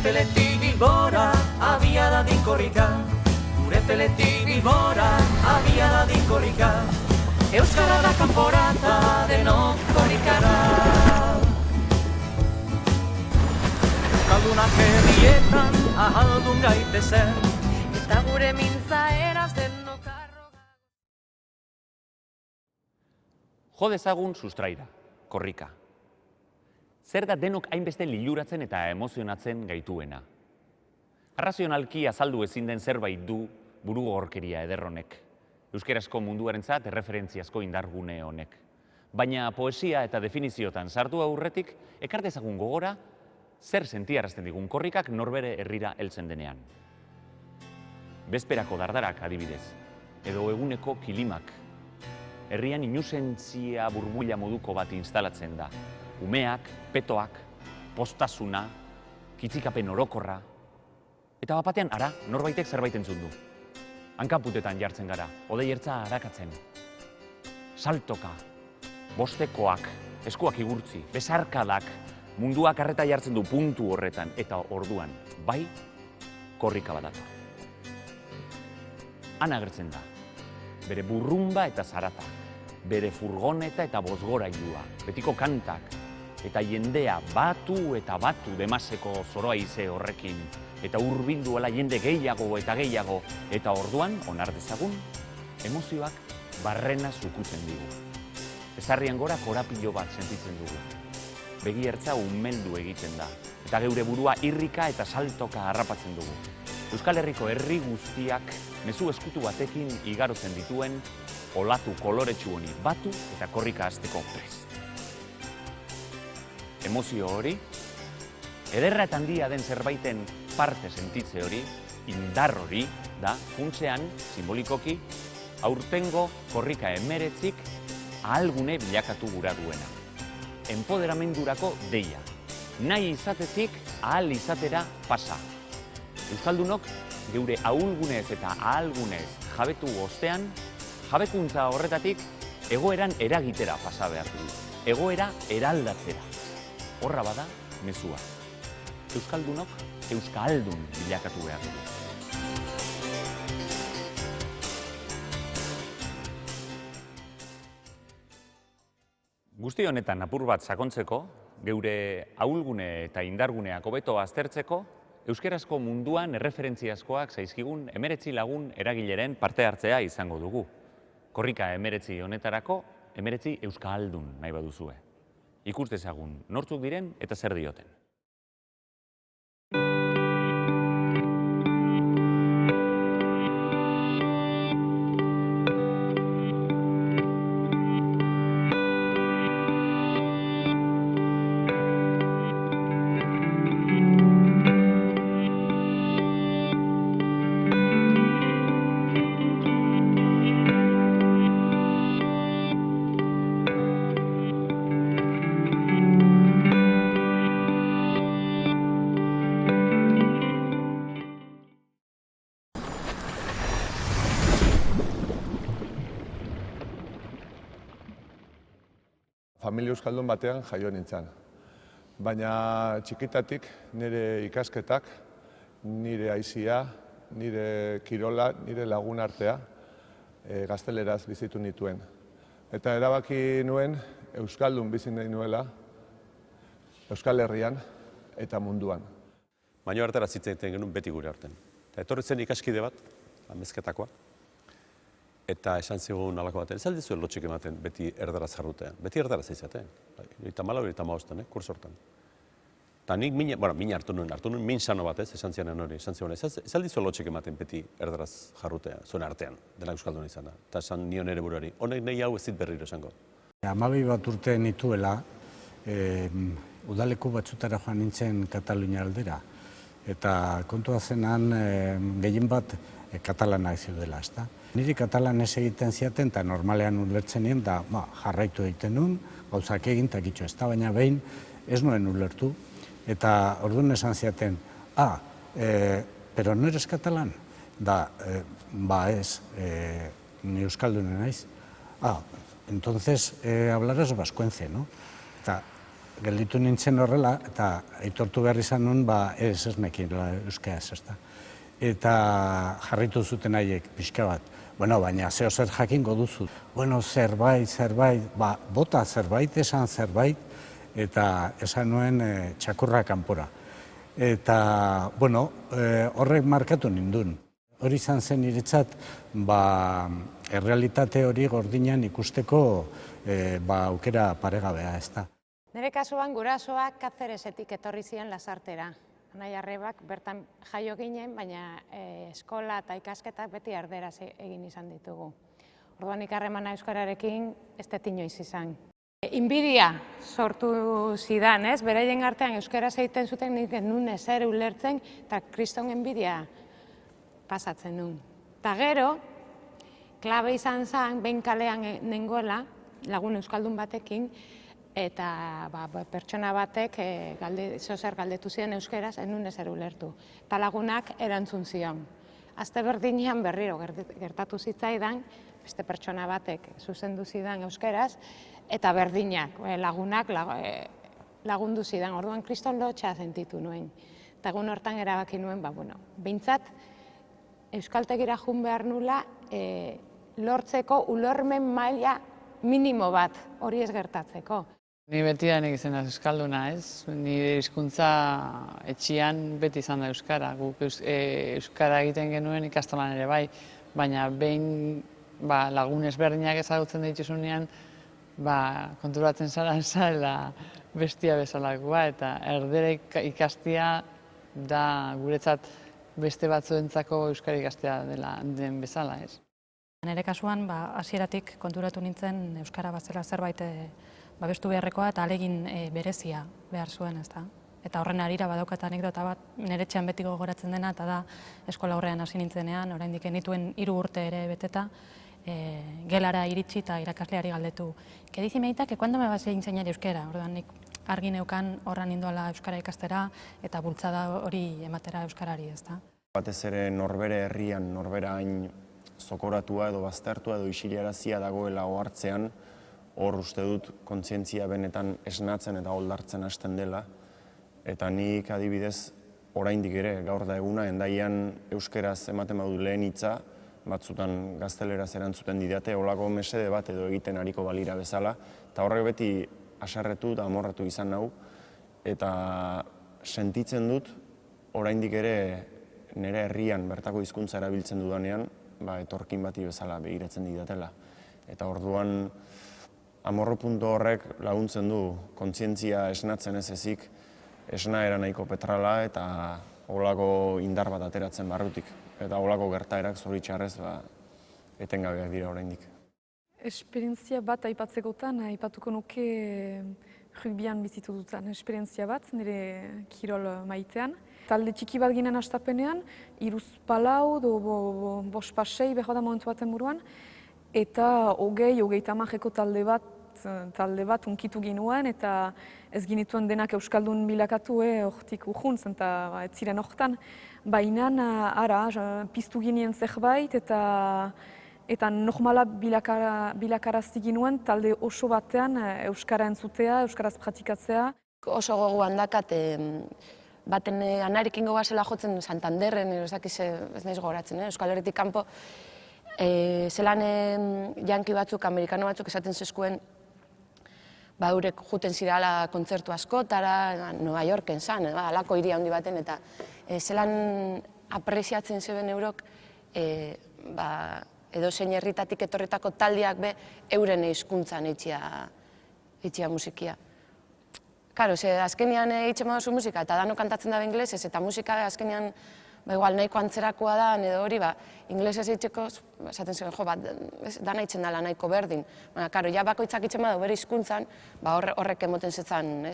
peletik Bilbora, abia da dinkorrika. Gure peletik Bilbora, abia da dinkorrika. Euskara da kanporata, denok korrikara. Euskaldunak herrietan, ahaldun gaitezen. Eta gure mintza eraz denok arroga. Jo dezagun sustraira, korrika. Zer da denok hainbeste liluratzen eta emozionatzen gaituena? Arrazionalki azaldu ezin den zerbait du burugogorkeria eder honek. Euskarazko munduarentzat erreferentziazko indargune honek. Baina poesia eta definiziotan sartu aurretik, ekar dezagun gogora, zer sentiarazten digun korrikak norbere herrira heltzen denean. Bezperako dardarak adibidez, edo eguneko kilimak. Herrian inusentzia burbuila moduko bat instalatzen da. Umeak, petoak, postasuna, kitzikapen orokorra. Eta bapatean ara, norbaitek zerbait entzun du. Hankaputetan jartzen gara, odeiertza arakatzen. Saltoka, bostekoak, eskuak igurtzi, besarkadak, munduak arreta jartzen du puntu horretan, eta orduan, bai, korrika badator. Han agertzen da, bere burrumba eta zarata, bere furgoneta eta bozgorailua, betiko kantak, eta jendea batu eta batu demaseko zoroaize horrekin, eta hurbilduela jende gehiago eta gehiago, eta orduan, onar dezagun, emozioak barrena zukutzen digu. Ezarrian gora korapilo bat sentitzen dugu. Begi ertza umeldu egiten da, eta geure burua irrika eta saltoka harrapatzen dugu. Euskal Herriko herri guztiak mezu eskutu batekin igarotzen dituen olatu koloretsu honi batu eta korrika hasteko prest. Emozio hori, ederra eta handia den zerbaiten parte sentitze hori, indar hori, da, funtsean, simbolikoki, aurtengo korrika 19 ahalgune bilakatu gura duena. Enpoderamendurako deia, nahi izatetik ahal izatera pasa. Euskaldunok, geure ahulgunez eta ahalgunez jabetu ostean, jabekuntza horretatik egoeran eragitera pasa behar du. Egoera eraldatzera. Horra bada, mezua. Euskaldunok, euskaldun bilakatu behar dugu. Guzti honetan apur bat sakontzeko, geure ahulgune eta indarguneak hobeto aztertzeko, euskarazko munduan erreferentziazkoak zaizkigun 19 lagun eragileren parte hartzea izango dugu. Korrika 19 honetarako, 19 euskaldun nahi baduzue. Ikus dezagun nortzuk diren eta zer dioten. Familia euskaldun batean jaio nintzen. Baina txikitatik nire ikasketak, nire aizia, nire kirola, nire lagun artea gazteleraz bizitu nituen. Eta erabaki nuen euskaldun bizi nahi nuela Euskal Herrian eta munduan. Baina hartara zitzen genuen beti gure artean. Eta etorri zen ikaskide bat, amezketakoa, eta esan zigun alako batean, ez aldizuen lotxik ematen beti erdaraz jarrutean. Beti erdaraz izatean. 34, kursortan. Eta nik min hartu nuen min sano bat ez, esan zianen hori, esan zianen, ez aldizuen lotxik ematen beti erdaraz jarrutean, zuen artean, dela euskaldun izan da. Eta esan nion ere buruari, honek nahi hau ez dit berriro esango. 12 bat urte nituela, udaleku batzutara joan nintzen Katalunia aldera. Eta kontua zenan gehien bat katalana ez dela, ezta? Niri katalanez egiten ziaten eta normalean ulertzen nien, da jarraitu egiten nuen, gauzak egin eta gitxo ez da, baina behin ez nuen ulertu. Eta orduan esan ziaten, pero no eres catalán? Da, ez, ni euskaldune naiz. Entonces hablarás vascuence, no? Eta gelditu nintzen horrela, eta aitortu behar izan nuen, ez nekin euskaraz, ezta. Eta jarritu zuten haiek pixka bat. Baina zeo zer jakingo duzu. Zerbait, bota zerbait, esan zerbait, eta esan nuen txakurra kanpora. Eta, horrek markatu nindun. Hori izan zen niretzat, errealitate hori gordinan ikusteko aukera paregabea, ez da. Nire kasuan gurasoak Kazeresetik etorri ziren Lasartera. Anai arrebak bertan jaio ginen, baina eskola eta ikasketak beti erderaz egin izan ditugu. Orduan harremana euskararekin ez dut inoiz izan. Inbidia sortu zidan, ez? Beraien artean euskaraz egiten zuten nik nun ezer ulertzen eta kriston inbidia pasatzen nun. Ta gero, klabe izan zen, behin kalean nengoela, lagun euskaldun batekin, eta pertsona batek zer galdetu ziren euskaraz, enun ezer ulertu. Eta lagunak erantzun zion. Aste berdinean berriro gertatu zitzaidan, beste pertsona batek zuzendu zidan euskaraz, eta berdinak, lagunak lagundu zidan. Orduan kriston lotxa sentitu nuen. Eta egun hortan erabaki nuen, behintzat, euskaltegira jun behar nula lortzeko ulermen maila minimo bat, hori ez gertatzeko. Ni beti da nik izan da euskalduna, ez? Nire hizkuntza etxian beti izan da euskara. Guk euskara egiten genuen ikastolan ere bai, baina behin lagun ezberdinak ezagutzen dituzunean, konturatzen zara bestia bezalakoa, eta erdera ikastia da guretzat beste batzuentzako euskara ikastea den bezala, ez? Nire kasuan, hasieratik konturatu nintzen euskara bazela zerbait babestu beharrekoa eta ahalegin berezia behar zuen, ezta. Eta horren harira badaukat anekdota bat, nire etxean beti gogoratzen dena, eta da eskola aurrean hasi nintzenean, oraindik nituen 3 urte ere beteta, gelara iritsi eta irakasleari galdetu. ¿Qué dice Meita que cuándo me vas a enseñar euskera? Orduan nik argi neukan horra nindoala euskara ikastera eta bultzada hori ematera euskarari, ezta. Batez ere norbere herrian, norbera hain zokoratua edo baztertua edo isiliarazia dagoela ohartzean, hor uste dut kontzientzia benetan esnatzen eta oldartzen hasten dela. Eta nik adibidez, oraindik ere, gaur da eguna, Hendaian euskeraz ematen badu lehen hitza, batzutan gazteleraz erantzuten didate, holako mesede bat edo egiten ariko balira bezala, eta horrek beti asarretu eta amorratu izan nau, eta sentitzen dut, oraindik ere nire herrian bertako hizkuntza erabiltzen dudanean, etorkin bati bezala begiratzen didatela. Eta orduan, amorro puntu horrek laguntzen du kontzientzia esnatzen ez ezik, esnaera nahiko petrala eta holako indar bat ateratzen barrutik. Eta holako gertaerak zoritxarrez etengabeak dira oraindik. Esperientzia bat aipatzekotan, aipatuko nuke rugbian bizitu dutan esperientzia bat, nire kirol maitean. Talde txiki bat ginen hastapenean, 3-4 edo 5-6 behar da momentu baten buruan, eta 20-30 talde bat unkitu ginuen, eta ez ginituen denak euskaldun bilakatu, hortik urjuntzen, eta ez ziren hortan. Baina, piztu ginen zerbait, eta normala bilakarazti ginuen talde oso batean euskara entzutea, euskaraz pratikatzea. Oso gogoan dakat, baten anarekin gogazela jotzen Santanderren, ez naiz gogoratzen, Euskal Herritik kanpo, zelan janki batzuk, amerikano batzuk esaten zezkuen, eurek juten zirala kontzertu askotara, Nueva Yorken zan, alako hiri handi baten, eta zelan apreziatzen zeben eurok, edozein herritatik etorretako taldeak be, euren hizkuntzan eitxia musikia. Karo, azkenean eitzen baduzu musika, eta dano kantatzen da inglesez, eta musika azkenean igual nahiko antzerakoa da, edo hori, inglesez eitzeko, esaten zen, da nahitzen dela nahiko berdin. Karo, ja bakoitzak eitzen badu bere hizkuntzan, horrek emoten zetzan,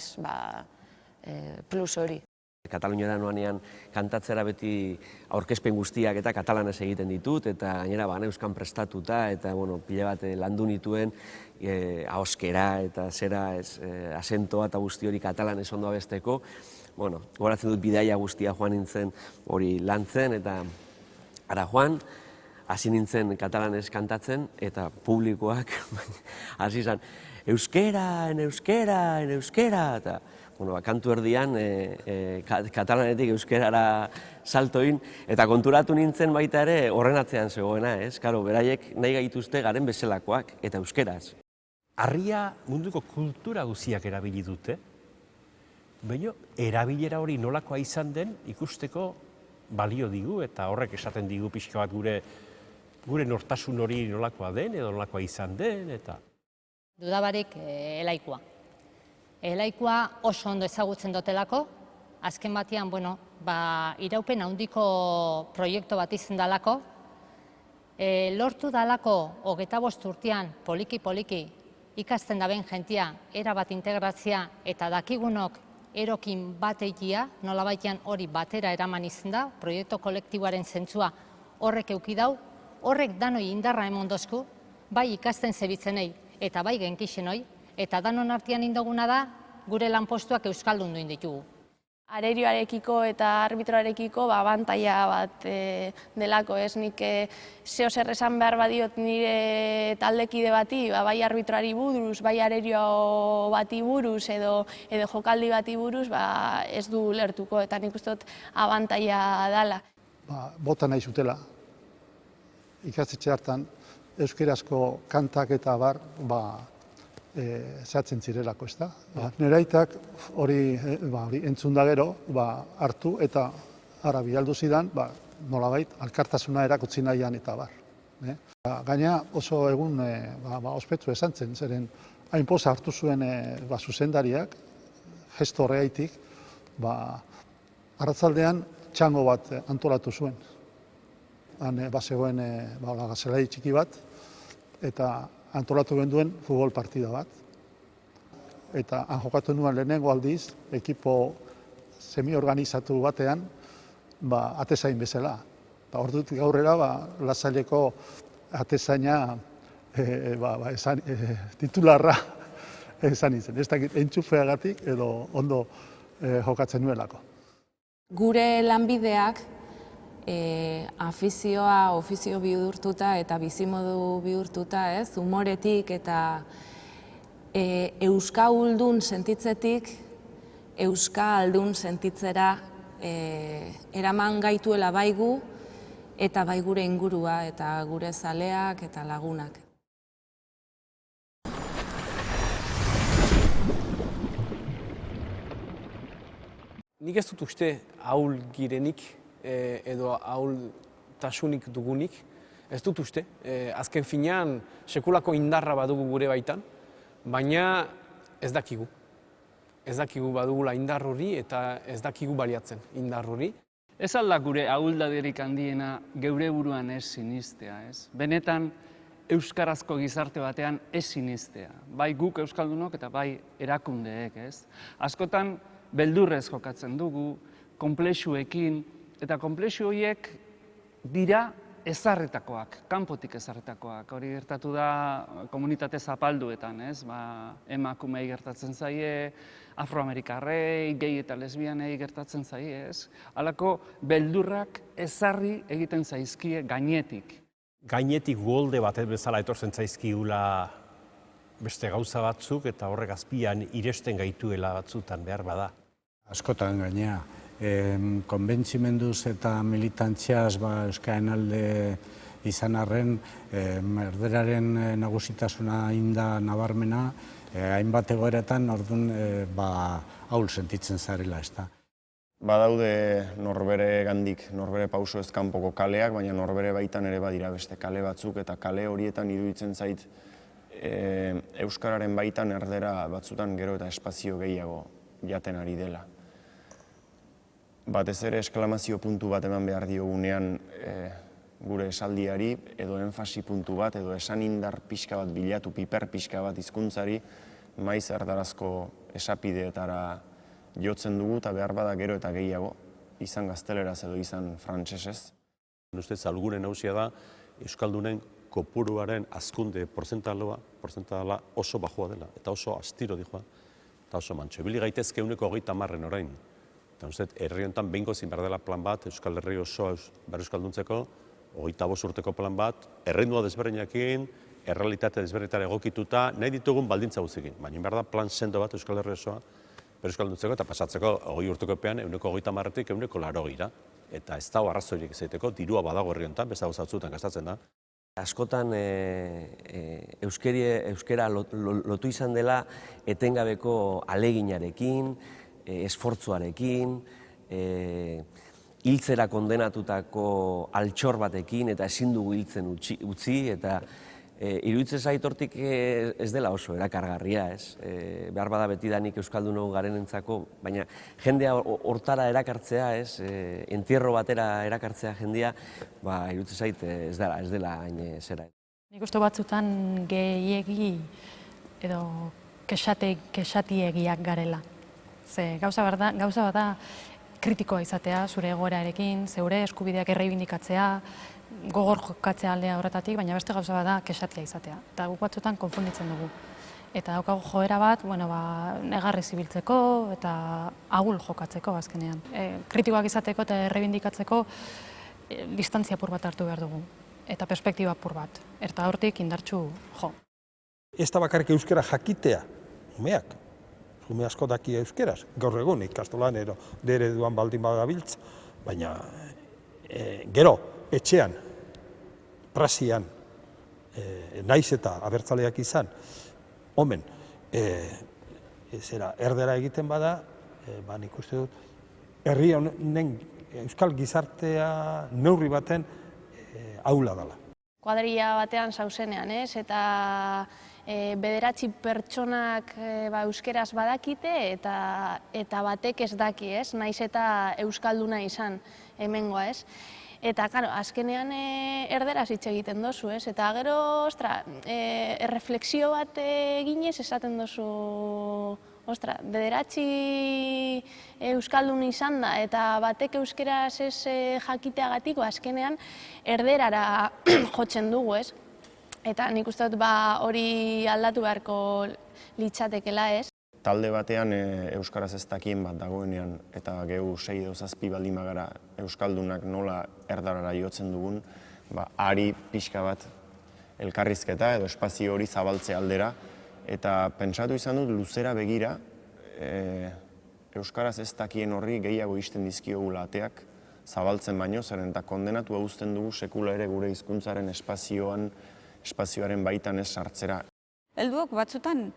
plus hori. Kataluniara noanean kantatzera beti aurkezpen guztiak eta katalanez egiten ditut, eta gainera euskan prestatuta, eta pila bat landu nituen, ahoskera eta zera asentoa eta guzti hori katalanez ondo abesteko. Goratzen dut bidaia guztia joan nintzen hori lantzen, eta ara joan, hasi nintzen katalanez kantatzen, eta publikoak hasi izan. euskeran, eta kantu erdian katalanetik euskerara saltoin, eta konturatu nintzen baita ere horren atzean zegoena, ez? Karo, beraiek nahi gaituzte garen bezalakoak, eta euskeraz. Harria munduko kultura guziak erabili dute, baina erabilera hori nolakoa izan den ikusteko balio digu, eta horrek esaten digu pixka bat gure nortasun hori nolakoa den, edo nolakoa izan den, eta... Dudabarik elaikua. Elaikua oso ondo ezagutzen dotelako, azken batean, iraupen handiko proiektu bat izan dalako, lortu dalako 25 urtean poliki-poliki ikasten daben jentia erabat integratzea eta dakigunok erokin bat egitea, nolabaitean hori batera eraman izan da, proiektu kolektiboaren zentzua horrek eukidau, horrek danoi indarra emondozku, bai ikasten zebitzenei eta bai genkixenoi, eta danon artean indoguna da, gure lanpostuak euskaldun duin ditugu. Arerioarekiko eta arbitroarekiko abantaia bat delako, ez nik zeo zer esan behar badiot nire taldekide bati, bai arbitroari buruz, bai arerio bati buruz edo jokaldi bati buruz, ez du lertuko eta nik uste dut abantaia dela. Bota nahi zutela, ikastetxe hartan euskerazko kantak eta bar, zehatzen zirelako, ez da. Nire aitak hori entzun da gero, hartu eta ara bialdu zidan, nolabait, alkartasuna erakutsi nahian eta bar. Gaina oso egun ospetsu esan zen, zeren hainpoza hartu zuen zuzendariak, gesto horreaitik, arratzaldean txango bat antolatu zuen. Han bazegoen gazelai txiki bat, eta antolatu genduen futbol partida bat. Eta han jokatu nuen lehenengo aldiz, ekipo semi-organizatu batean, atezain bezala. Ordutik aurrera, Lasaileko atezaina titularra esan izen. Ez dakit entxufeagatik edo ondo jokatzen nuelako. Gure lanbideak afizioa ofizio bihurtuta eta bizimodu bihurtuta, humoretik eta euskaldun sentitzetik euskaldun sentitzera eraman gaituela baigu eta bai gure ingurua eta gure zaleak eta lagunak. Nik ez dut uste ahul girenik edo ahultasunik dugunik, ez dut uste. Azken finean, sekulako indarra badugu gure baitan, baina ez dakigu. Ez dakigu badugula indar hori eta ez dakigu baliatzen indar hori. Ez alda gure ahuldaderik handiena geure buruan ez sinistea, ez? Benetan, euskarazko gizarte batean ez sinistea. Bai guk euskaldunok eta bai erakundeek, ez? Askotan, beldurrez jokatzen dugu, konplexuekin, eta konplexu horiek dira ezarretakoak, kanpotik ezarretakoak. Hori gertatu da komunitate zapalduetan, ez? Emakumei gertatzen zaie, afroamerikarrei, gehi eta lesbianei gertatzen zaie, ez? Halako beldurrak ezarri egiten zaizkie gainetik. Gainetik golde bat bezala etortzen zaizkigula beste gauza batzuk eta horrek azpian iresten gaituela batzutan behar bada. Askotan gainea. Konbentzimenduz eta militantziaz euskararen alde izan arren, erderaren nagusitasuna inda nabarmena, hainbat egoeretan orduan ahul sentitzen zarela, ez da. Badaude norbere gandik, norbere pauso ez kanpoko kaleak, baina norbere baitan ere badira beste kale batzuk, eta kale horietan iruditzen zait euskararen baitan erdera batzutan gero eta espazio gehiago jaten ari dela. Batez ere esklamazio puntu bat eman behar diogunean gure esaldiari, edo enfasi puntu bat, edo esan indar pixka bat bilatu, piper pixka bat hizkuntzari, maiz erdarazko esapideetara jotzen dugu, eta behar bada gero eta gehiago, izan gazteleraz edo izan frantsesez. Ustez, algunen nagusia da, euskaldunen kopuruaren azkunde portzentala oso bajua dela, eta oso astiro dijoa, eta oso mantxo. Ebili gaitezke 30 orain. Eta uste, herri honetan behingo zin behar dela plan bat, Euskal Herri oso behar euskalduntzeko, 25 urteko plan bat, errendua desberdinekin, errealitate desberdietara egokituta nahi ditugun baldintza guztiekin. Baina behar da plan sendo bat Euskal Herria osoa euskalduntzeko eta pasatzeko 20 urteko epean 130-tik 180-ra. Eta ez dago arrazoirik izateko, dirua badago herri honetan, beste gauza batzuetan gastatzen da. Askotan euskera lotu izan dela etengabeko aleginarekin, esfortzuarekin, hiltzera kondenatutako altxor batekin eta ezin dugu hiltzen utzi eta iruditzen zait hortik ez dela oso erakargarria, ez? Behar bada betidanik euskaldun garenentzako, baina jendea hortara erakartzea, ez? Entierro batera erakartzea jendea, iruditzen zait ez dela hain zera. Nik uste batzutan gehiegi edo kexatiegiak garela. Ze gauza bat da kritikoa izatea zure egoerarekin, zeure eskubideak erreibindikatzea, gogor jokatzea aldea horretatik, baina beste gauza bat da kexatia izatea. Eta guk batzutan konfunditzen dugu. Eta daukagu joera bat, negarrez ibiltzeko eta ahul jokatzeko azkenean. Kritikoak izateko eta erreibindikatzeko distantzia apur bat hartu behar dugu. Eta perspektiba apur bat. Eta hortik indartsu jo. Ez da bakarrik euskera jakitea, umeak. Ume asko daki euskeraz, gaur egun ikastolan ereduan baldin bagabiltz, baina gero, etxean, praxian, naiz eta abertzaleak izan, omen, erdera egiten bada, nik uste dut, herri honen euskal gizartea neurri baten ahula dela. Kuadrilla batean zauzenean, ez? Eta bederatzi pertsonak euskeraz badakite eta batek ez daki, ez? Naiz eta euskalduna izan hemengoa, ez? Eta, azkenean erderaz hitz egiten dozu, ez? Eta gero, erreflexio bat eginez esaten dozu, bederatzi euskaldun izan da, eta batek euskeraz ez jakiteagatik, azkenean erderara jotzen dugu, ez? Eta nik uste dut hori aldatu beharko litzatekela, ez? Talde batean euskaraz ez dakien bat dagoenean eta gehu 6 edo 7 baldin bagara euskaldunak nola erdarara jotzen dugun, ari pixka bat elkarrizketa edo espazio hori zabaltze aldera. Eta pentsatu izan dut luzera begira, euskaraz ez dakien horri gehiago isten dizkiogula ateak zabaltzen baino, zeren eta kondenatua uzten dugu sekula ere gure hizkuntzaren espazioaren baitan ez sartzera. Helduok batzutan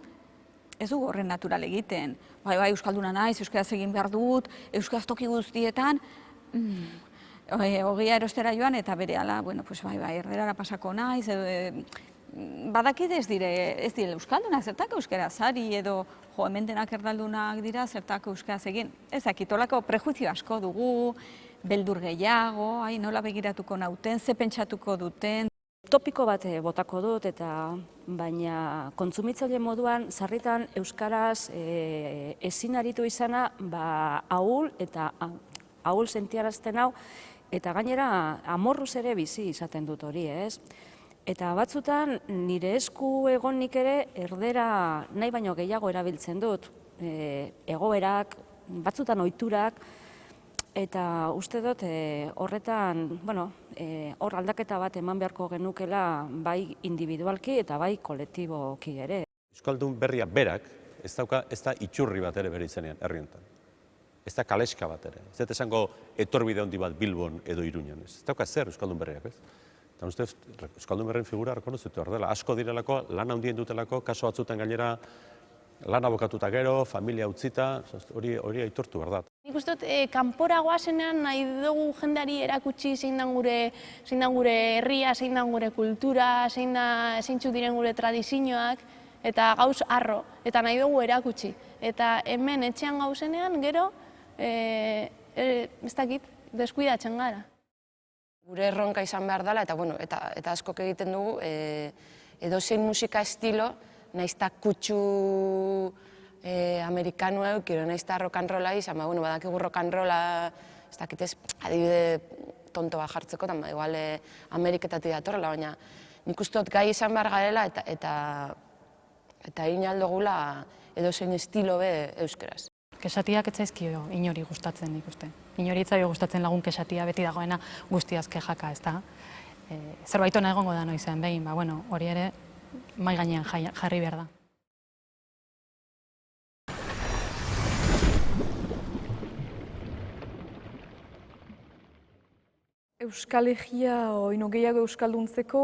ez dugu horren natural egiten. Bai, euskalduna naiz, euskaraz egin behar dut, euskaraz toki guztietan, ogia erostera joan eta berehala, erderara pasako naiz, badakit ez dire euskaldunak, zertak euskaraz ari edo hemen denak erdaldunak dira, zertak euskaraz egin. Ez dakitolako prejuizio asko dugu, beldur gehiago, nola begiratuko nauten, ze pentsatuko duten. Topiko bat botako dut, baina kontsumitzaile moduan sarritan euskaraz ezin aritu izana ahul eta ahul sentiarazten hau, eta gainera amorruz ere bizi izaten dut hori, ez? Eta batzutan nire esku egonik ere erdera nahi baino gehiago erabiltzen dut, egoerak, batzutan ohiturak, eta uste dut horretan, hor aldaketa bat eman beharko genukela bai individualki eta bai kolektiboki ere. Euskaldun berria berak ez da itxurri bat ere bere izanean herri honetan. Ez da kaleska bat ere. Ez da esango etorbide handi bat Bilbon edo Iruñan. Ez dauka zer Euskaldun berriak, ez? Eta uste Euskaldun berrien figura rekonozitu behar dela. Asko direlako, lan handien dutelako, kaso batzutan gainera lan abokatuta gero, familia utzita, hori aitortu behar da. Nik uste dut, kanpora goazenean nahi dugu jendeari erakutsi zein dan gure herria, zein dan gure kultura, zeintzuk diren gure tradizioak, eta gauz arro, eta nahi dugu erakutsi. Eta hemen etxean gauzenean, gero, ez dakit, deskuidatzen gara. Gure erronka izan behar dela, eta askok egiten dugu, edozein musika estilo, nahiz eta kutsu amerikanu eukiro, nahiz eta rock and rolla izan, badakigu rock and rolla, ez dakitez, adibide tonto bat jartzeko, igual Ameriketatik datorrela, baina nik uste dut gai izan behar garela eta egin aldogula edozein estilo be euskeraz. Kexatiak ez zaizkio inori gustatzen nik uste. Inori etzaio gustatzen lagun kexatia beti dagoena guztiaz kexaka, ez da? Zerbait ona egongo da noizean behin, hori ere mahai gainean jarri behar da. Euskal Herria oino gehiago euskalduntzeko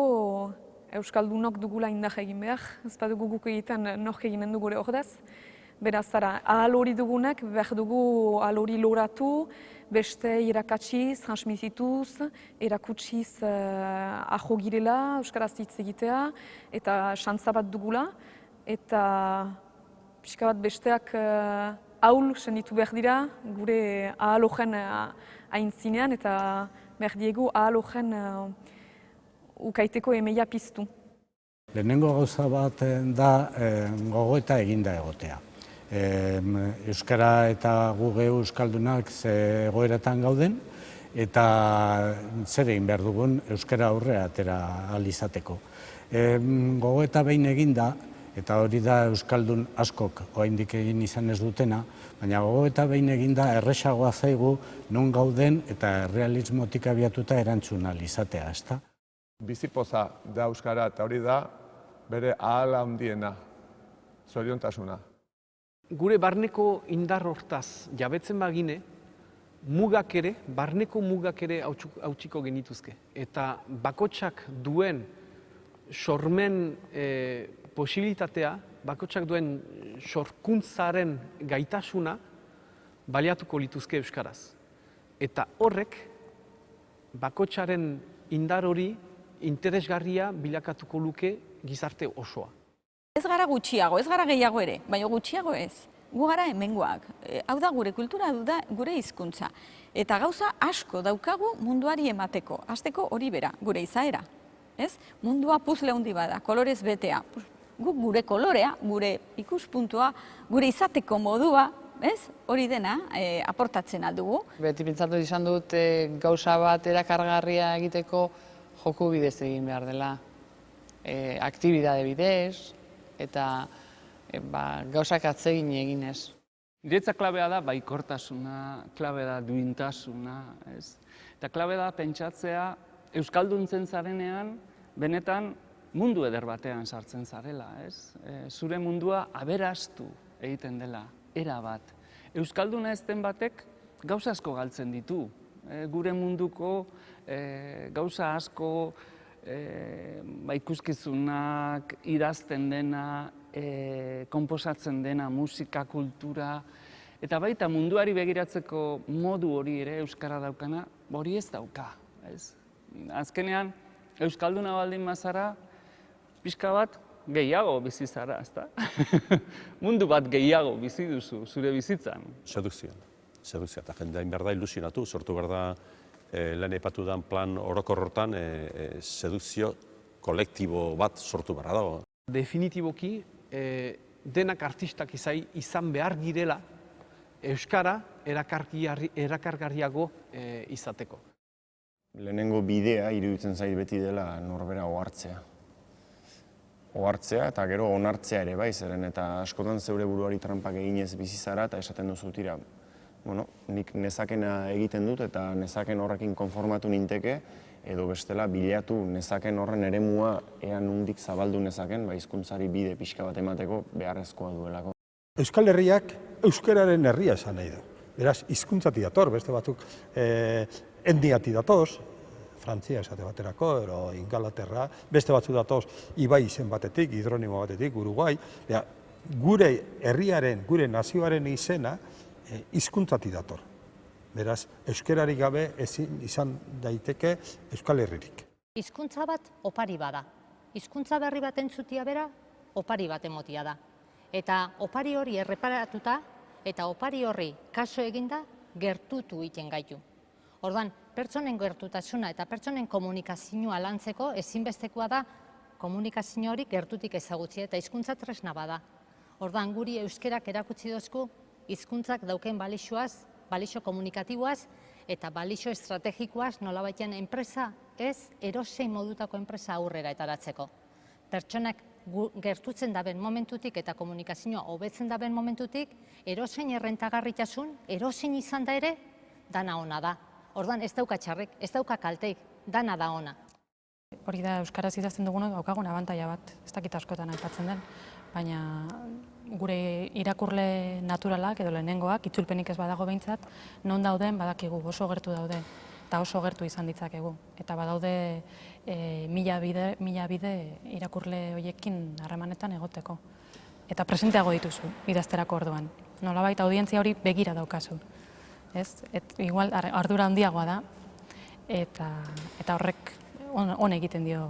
euskaldunok dugula indar egin behar. Ez badugu guk egiten nork eginen du gure ordez. Beraz, ahal hori dugunak behar dugu ahal hori loratu, beste irakatsiz, transmisituz, erakutsiz aho girela, euskaraz hitz egitea, eta xantza bat dugula. Eta pixka bat besteak ahul senditu behar dira, gure ahal horren aintzinean, eta behar diegu ahal horren ukaiteko emeia piztu. Lehenengo gauza bat da gogoeta eginda egotea. Euskara eta guge euskaldunak ze egoeratan gauden, eta zer egin behar dugun euskara aurrera atera ahal izateko. Gogoeta behin eginda, eta hori da euskaldun askok oraindik egin izan ez dutena, baina gogoeta behin eginda erresagoa zaigu non gauden eta errealismotik abiatuta erantzun ahal izatea, ezta? Bizipoza da euskara eta hori da bere ahala handiena, zoriontasuna. Gure barneko indar hortaz jabetzen bagine, mugak ere, barneko mugak ere hautsiko genituzke. Eta bakotsak duen sormen posibilitatea, bakotsak duen sorkuntzaren gaitasuna baliatuko lituzke euskaraz. Eta horrek bakotsaren indar hori interesgarria bilakatuko luke gizarte osoa. Ez gara gutxiago, ez gara gehiago ere, baina gutxiago ez. Gu gara hemengoak. Hau da gure kultura, hau da gure hizkuntza. Eta gauza asko daukagu munduari emateko. Hasteko hori bera, gure izaera. Mundua puzle handi bada, kolorez betea. Guk gure kolorea, gure ikuspuntua, gure izateko modua, hori dena aportatzen aldugu. Beti pentsatu izan dut gauza bat erakargarria egiteko joku bidez egin behar dela. Aktibidade bidez, eta gauzak atsegin eginez. Niretzat klabea da baikortasuna, klabea da duintasuna, eta klabea da pentsatzea euskalduntzen zarenean benetan mundu eder batean sartzen zarela, zure mundua aberastu egiten dela, era bat. Euskalduna ez den batek gauza asko galtzen ditu, gure munduko gauza asko, ikuskizunak, idazten dena, konposatzen dena, musika, kultura, eta baita munduari begiratzeko modu hori ere euskara daukana, hori ez dauka. Azkenean, euskalduna baldin bazara, pixka bat gehiago bizi zara, ezta? Mundu bat gehiago bizi duzu, zure bizitzan. Sedukzioa, eta jendean behar da ilusionatu, sortu behar da lehen aipatu den plan orokor hortan sedukzio kolektibo bat sortu behar dago. Definitiboki, denak artistak izan behar girela euskara erakargarriago izateko. Lehenengo bidea iruditzen zait beti dela norbera ohartzea. Ohartzea eta gero onartzea ere bai, zeren eta askotan zeure buruari tranpak eginez bizi zara eta esaten duzu tira, nik nezakena egiten dut eta nezaken horrekin konformatu ninteke, edo bestela bilatu nezaken horren eremua ea nondik zabaldu nezaken, hizkuntzari bide pixka bat emateko beharrezkoa duelako. Euskal Herriak euskararen herria esan nahi du. Beraz, hizkuntzati dator, beste batzuk etniati datoz, Frantzia esate baterako, ero Ingalaterra, beste batzuk datoz Ibai izen batetik, hidronimo batetik, Uruguai. Gure herriaren, gure nazioaren izena hizkuntzati dator. Beraz, euskararik gabe ezin izan daiteke Euskal Herririk. Hizkuntza bat opari bada. Hizkuntza berri bat entzutia bera, opari bat emotia da. Eta opari hori erreparatuta, eta opari horri kaso eginda, gertutu egiten gaitu. Orduan, pertsonen gertutasuna eta pertsonen komunikazioa lantzeko ezinbestekoa da komunikazio hori gertutik ezagutzea eta hizkuntza tresna bada. Orduan, guri euskerak erakutsi dozku hizkuntzak dauken balixoaz, balixo komunikatiboaz eta balixo estrategikoaz nolabaitean enpresa ez erosein modutako enpresa aurrera etaratzeko. Pertsonak gertutzen daben momentutik eta komunikazioa hobetzen daben momentutik, erosein errentagarritasun, erosein izan da ere, dana ona da. Orduan ez dauka txarrek, ez dauka kalteik, dana da ona. Hori da, euskaraz idazten dugunok daukagun abantaila bat, ez dakit askotan aipatzen den, baina gure irakurle naturalak edo lehenengoak, itzulpenik ez badago behintzat, non dauden badakigu, oso gertu daude, eta oso gertu izan ditzakegu. Eta badaude mila bide irakurle horiekin harremanetan egoteko. Eta presenteago dituzu, idazterako orduan. Nolabait audientzia hori begira daukazu. Igual ardura handiagoa da, eta horrek on egiten dio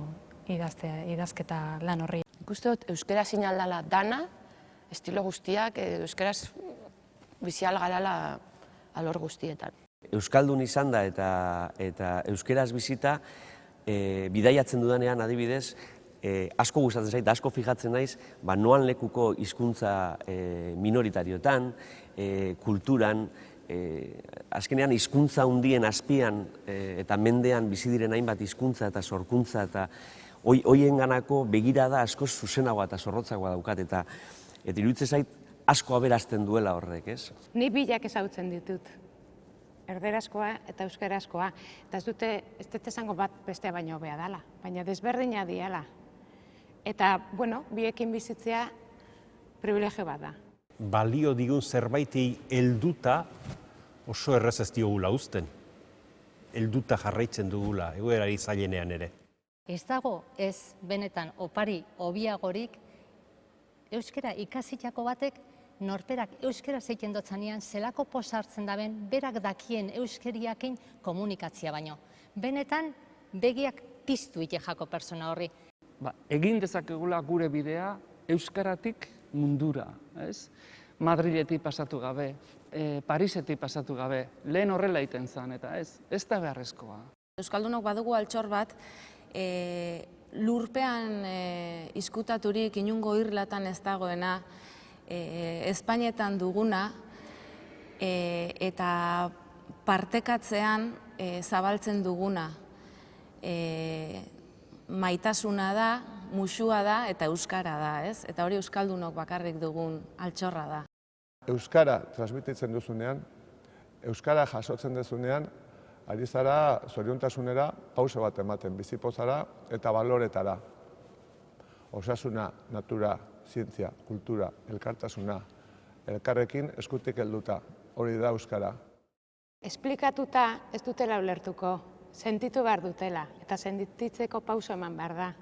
idazketa lan horri. Ikuste dut, euskera sinaldala dana, estilo guztiak, euskaraz bizial garala alor guztietan. Euskaldun izan da eta euskaraz bizita, bidaiatzen dudanean adibidez, asko gustatzen zait, asko fijatzen naiz, noan lekuko hizkuntza minoritarioetan, kulturan, azkenean hizkuntza handien azpian eta mendean bizi diren hainbat hizkuntza eta sorkuntza eta hoienganako begirada asko zuzenagoa eta zorrotzagoa daukat eta iruditzen zait asko aberazten duela horrek, ez? Ni bilak ezagutzen ditut. Erderazkoa eta euskarazkoa. Eta ez dut esango bat bestea baino hobea dela, baina desberdina diala. Eta, bueno, biekin bizitzea privilegio bat da. Balio digun zerbaiti helduta oso errez ez diogula uzten. Helduta jarraitzen dugula, egoerari zailenean ere. Ez dago ez benetan opari hobiagorik euskara ikasitako batek norperak euskara zeiten dotzanean zelako posartzen daben berak dakien euskeriakin komunikatzia baino. Benetan begiak piztu ite jako persona horri. Egin dezakegula gure bidea euskaratik mundura, ez? Madriletik pasatu gabe, Parisetik pasatu gabe, lehen horrela iten zen, eta ez da beharrezkoa. Euskaldunok badugu altxor bat, lurpean izkutaturik inungo irlatan ez dagoena, Espainetan duguna, eta partekatzean zabaltzen duguna. Maitasuna da, musua da eta euskara da, ez? Eta hori euskaldunok bakarrik dugun altxorra da. Euskara transmititzen duzunean, euskara jasotzen duzunean, ari zara zoriontasunera pauso bat ematen, bizipozara eta baloretara. Osasuna, natura, zientzia, kultura, elkartasuna, elkarrekin eskutik helduta, hori da euskara. Esplikatuta ez dutela ulertuko, sentitu behar dutela, eta sentitzeko pauso eman behar da.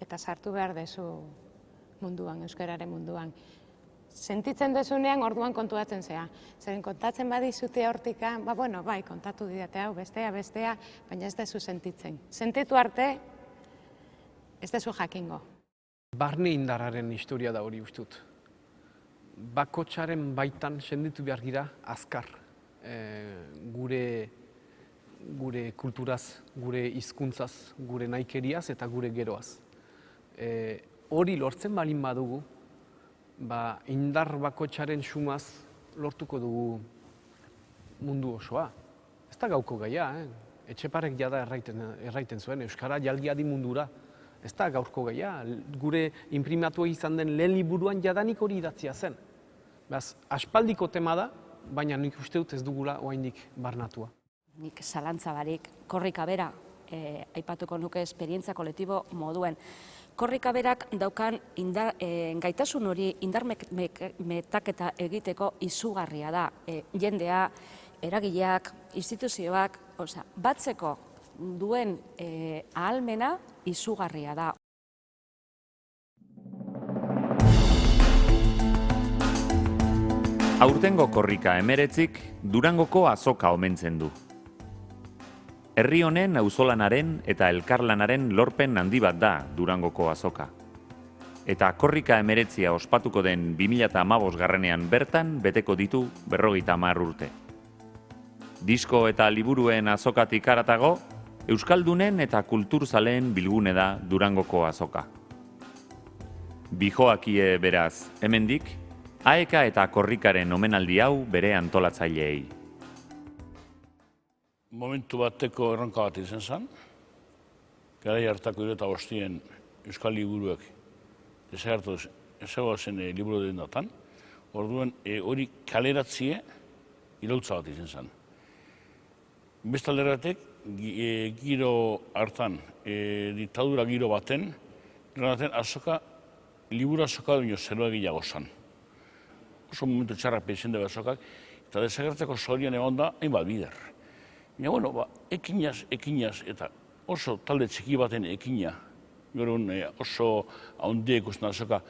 Eta sartu behar dezu munduan, euskararen munduan. Sentitzen dezunean orduan kontuatzen zea. Zeren kontatzen badizute hortika, bai, kontatu didate hau, bestea, baina ez dezu sentitzen. Sentitu arte, ez dezu jakingo. Barne indarraren historia da hori ustut. Bakotsaren baitan senditu behar gira azkar. Gure kulturaz, gure hizkuntzaz, gure nahikeriaz eta gure geroaz. Hori lortzen balin badugu, indar bakotsaren sumaz lortuko dugu mundu osoa. Ez da gauko gaia, Etxeparek jada erraiten zuen, euskara jalgiadi mundura. Ez da gaurko gaia, gure inprimatua izan den lehen liburuan jadanik hori idatzia zen. Aspaldiko tema da, baina nik uste dut ez dugula oraindik barnatua. Nik zalantza barik, korrika bera, aipatuko nuke esperientzia kolektibo moduen. Korrika berak daukan gaitasun hori indar metaketa egiteko izugarria da. Jendea, eragileak, instituzioak, batzeko duen ahalmena izugarria da. Aurtengo korrika 19 Durangoko azoka omentzen du. Herri honen auzolanaren eta elkarlanaren lorpen handi bat da Durangoko azoka. Eta korrika 19 ospatuko den 2015 bertan beteko ditu 50 urte. Disko eta liburuen azokatik haratago, euskaldunen eta kulturzaleen bilgune da Durangoko azoka. Bijoakie beraz, hemendik, aeka eta korrikaren omenaldi hau bere antolatzaileei. Momentu bateko erronka bat izan zen, garai hartako 75 euskal liburuak ezagutzen liburu den datan, orduan hori kaleratzie iraultza bat izan zen. beste alde batetik, giro hartan, diktadura giro baten, azoka, liburu azoka duño zeroa gehiago zan. Oso momentu txarrak peixen dugu azokak, eta desagertzeko zorian egon da, hainbat bider. Baina, bueno, ekinaz, eta oso talde txiki baten ekina, gero oso haundiek usten azoka,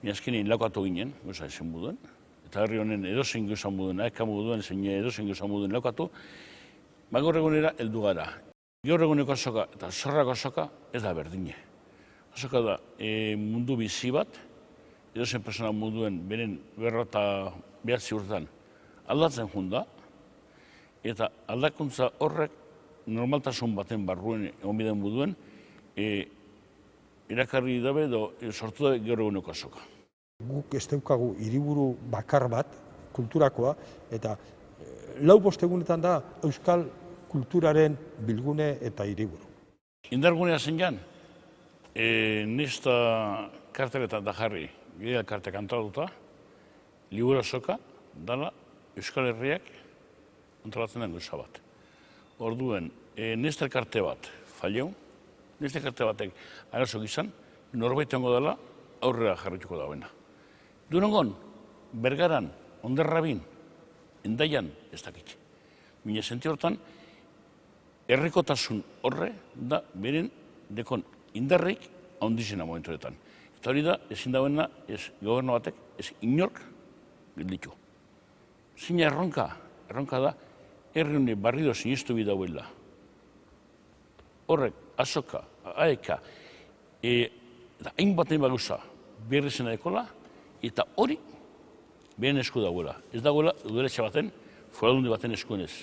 baina azkenein laukatu ginen, goza ezen buduen, eta herri honen edozein guzan buduen, eka buduen, zein edozein guzan buduen laukatu, gaur egunera heldu gara. Gaur eguneko azoka eta zorrako azoka ez da berdine. Azoka da mundu bizi bat, edozein persona munduen beren 49 urtetan aldatzen junda, eta aldakuntza horrek normaltasun baten barruen egon biden buduen, erakarri dabe edo sortu dabe gaur eguneko azoka. Guk ez daukagu hiriburu bakar bat, kulturakoa, eta 4-5 egunetan da euskal kulturaren bilgune eta hiriburu. Indargunea zen jan, nesta karteletan da jarri, bidea karte kantalatuta, liburu azoka, dala Euskal Herriak antolatzen den gauza bat. Orduen, nesta karte bat falleu, nesta karte batek arazo gizan, norbait hongo dela aurrera jarrituko dauena. Durangon, Bergaran, Hondarrabin, Endaian ez dakit. Mine senti hortan, herrikotasun horre da beren dekon indarrik handizena momentuetan. Eta hori da, ezin dauena, ez gobernu batek, ez inork gelditu. Zina erronka da, herri honi barrido sinistu bidauela. Horrek, azoka, aeka, eta hainbat baguza berri zena dekola, eta hori beren esku dauela. Ez dagoela, udaletxe baten, foradundi baten eskuenez.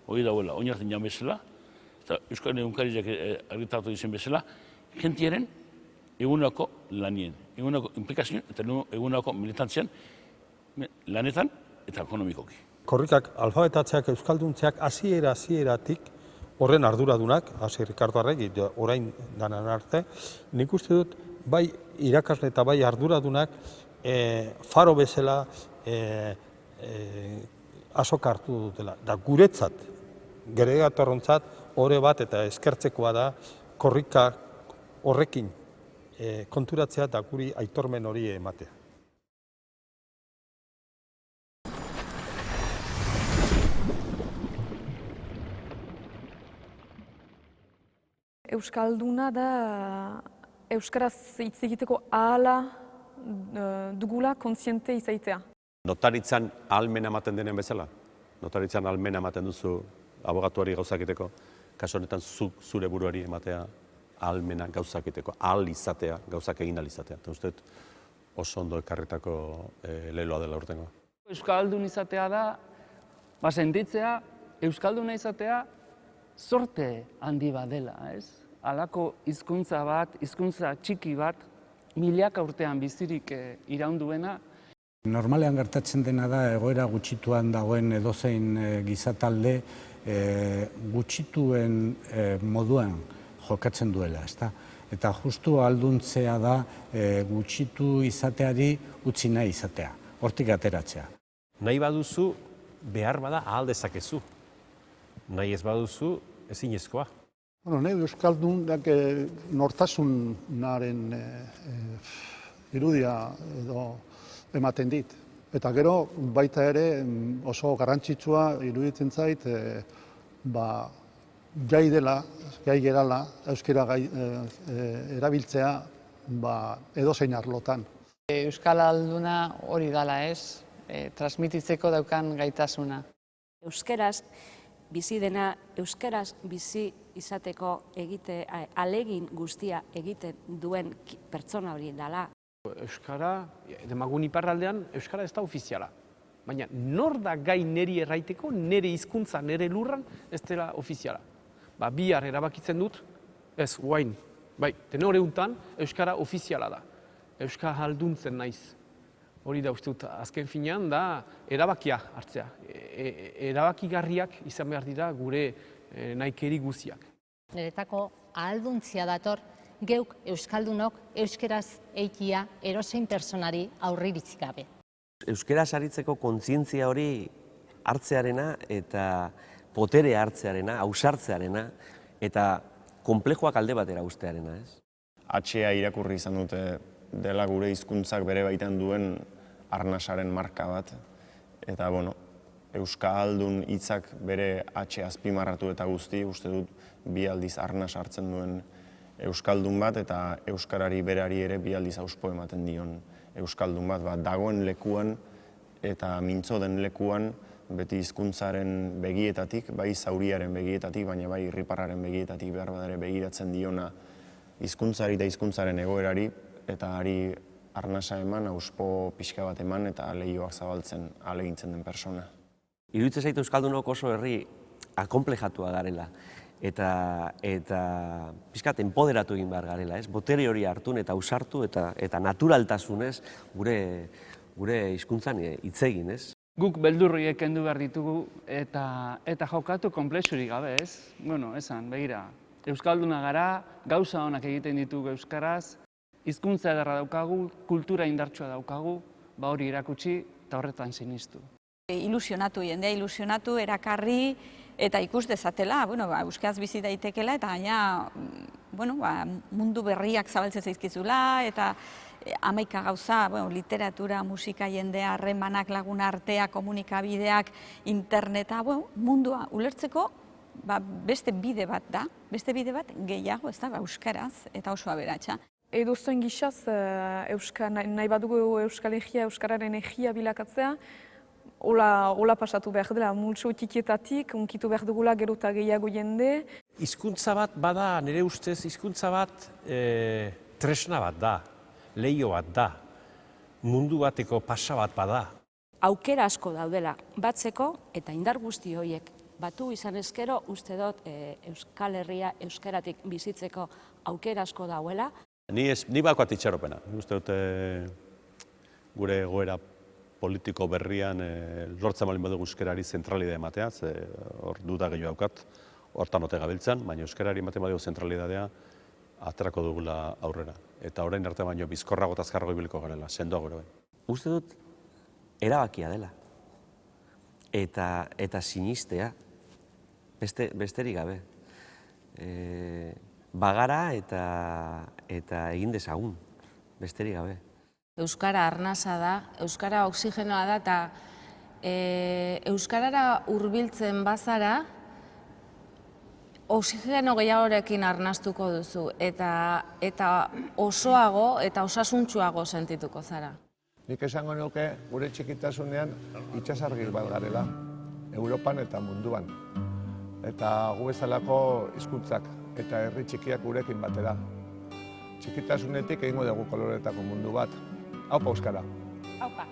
Hori dauela, oinartzen jan bezala, eta Euskal Egunkariak argitaratu dizen bezala, jentiaren eguneko lanien, eguneko implikazioen eta eguneko militantzian lanetan eta ekonomikoki. Korrikak alfabetatzeak, euskalduntzeak hasieratik horren arduradunak, hasi Ricardo Arregi, orain danan arte, nik uste dut bai irakasle eta bai arduradunak faro bezala azoka hartu dutela. Da guretzat, geregatorrontzat, ore bat eta eskertzekoa da korrika horrekin konturatzea eta guri aitormen hori ematea. Euskalduna da euskaraz hitz egiteko ahala dugula kontziente izaitea. Notaritzan ahalmena ematen denen bezala? Notaritzan ahalmena ematen duzu abogatuari gauzakiteko? Kaso honetan zure buruari ematea ahalmena gauzakiteko, ahal izatea, gauzak egin ahal izatea. Eta uste oso ondo ekarritako leloa dela urtengoa. Euskaldun izatea da, sentitzea, euskalduna izatea, sorte handi bat dela, ez? Halako hizkuntza bat, hizkuntza txiki bat, milaka urtean bizirik iraunduena. Normalean gertatzen dena da egoera gutxituan dagoen edozein gizatalde gutxituen moduan jokatzen duela, ezta? Eta justu ahalduntzea da gutxitu izateari utzi nahi izatea, hortik ateratzea. Nahi baduzu, behar bada ahal dezakezu. Nahi ez baduzu, ezinezkoa. Nahi euskaldun nortasunaren irudia edo ematen dit. Eta gero baita ere oso garrantzitsua iruditzen zait gai gerala euskara erabiltzea edozein arlotan. Euskal alduna hori dala ez, transmititzeko daukan gaitasuna. Euskaraz bizi dena, euskaraz bizi izateko alegin guztia egiten duen pertsona hori dela. Euskara, demagun iparraldean, euskara ez da ofiziala. Baina nor da gai neri erraiteko, nere hizkuntza, nere lurran, ez dela ofiziala. Bihar erabakitzen dut, ez, guain. Tenore untan, euskara ofiziala da. Euskara halduntzen naiz. Hori da uste dut, azken finean da erabakia hartzea. Erabakigarriak izan behar dira gure nahikeri guziak. Niretako ahalduntzia dator, geuk euskaldunok euskeraz eikia erozein personari aurriritzik gabe. Euskeraz aritzeko kontzientzia hori hartzearena eta potere hartzearena, ausartzearena, eta konplejoak alde batera ustearena, ez? Atxea irakurri izan dute dela gure hizkuntzak bere baitan duen arnasaren marka bat. Eta, bueno, euskaldun hitzak bere atxe azpimarratu eta guzti, uste dut bi aldiz arnas hartzen duen euskaldun bat, eta euskarari berari ere bi aldiz auspo ematen dion euskaldun bat. Dagoen lekuan eta mintzo den lekuan, beti hizkuntzaren begietatik, bai zauriaren begietatik, baina bai irriparraren begietatik behar badare begiratzen diona hizkuntzari eta hizkuntzaren egoerari, eta ari arnasa eman, auspo pixka bat eman, eta lehioak zabaltzen ahalegintzen den persona. Iruditzen zait euskaldunok oso herri akonplejatua garela, eta pixkat enpoderatu egin behar garela, ez? Botere hori hartun eta ausartu eta naturaltasunez gure hizkuntzan hitz egin, ez? Guk beldurriek kendu behar ditugu eta jokatu konplexurik gabe, ez? Bueno, esan, begira, euskalduna gara, gauza honak egiten ditugu euskaraz, hizkuntza ederra daukagu, kultura indartsua daukagu, hori erakutsi eta horretan sinistu. Ilusionatu, jendea ilusionatu, erakarri eta ikus dezatela, euskaraz bizi daitekela eta gaina mundu berriak zabaltzen zaizkizula eta 11 gauza, literatura, musika, jendea, harremanak, laguna artea, komunikabideak, interneta, mundua ulertzeko beste bide bat da, beste bide bat gehiago, ez da, euskaraz eta oso aberatsa. Edozoin gizaz, nahi badugu Euskal Herria, Euskararen egia bilakatzea, hola pasatu behar dela, multso tikietatik, unkitu behar dugula gero eta gehiago jende. Hizkuntza bat bada, nire ustez, hizkuntza bat tresna bat da, leiho bat da, mundu bateko pasa bat bada. Aukera asko daudela batzeko eta indar guzti horiek batu izan ezkero, uste dut Euskal Herria euskaratik bizitzeko aukera asko dauela. Ni bakoat itxaropena. Uste dut gure egoera politiko berrian lortzen balin badugu euskarari zentralidea ematea, hor duda gehiago daukat, hortan ote gabiltzan, baina euskarari ematen badugu zentralidadea aterako dugula aurrera. Eta orain arte baino bizkorrago eta azkarrago ibiliko garela, sendoago ere bai. Uste dut erabakia dela. Eta sinistea, besterik gabe. Bagara eta egin dezagun, besterik gabe. Euskara arnasa da, euskara oxigenoa da, eta euskarara hurbiltzen bazara, oxigeno gehiagorekin arnastuko duzu, eta osoago eta osasuntsuago sentituko zara. Nik esango nuke gure txikitasunean itsasargi bat garela, Europan eta munduan. Eta gu bezalako hizkuntzak eta herri txikiak gurekin batera. Txikitasunetik egingo dugu koloretako mundu bat. Aupa euskara! Aupa!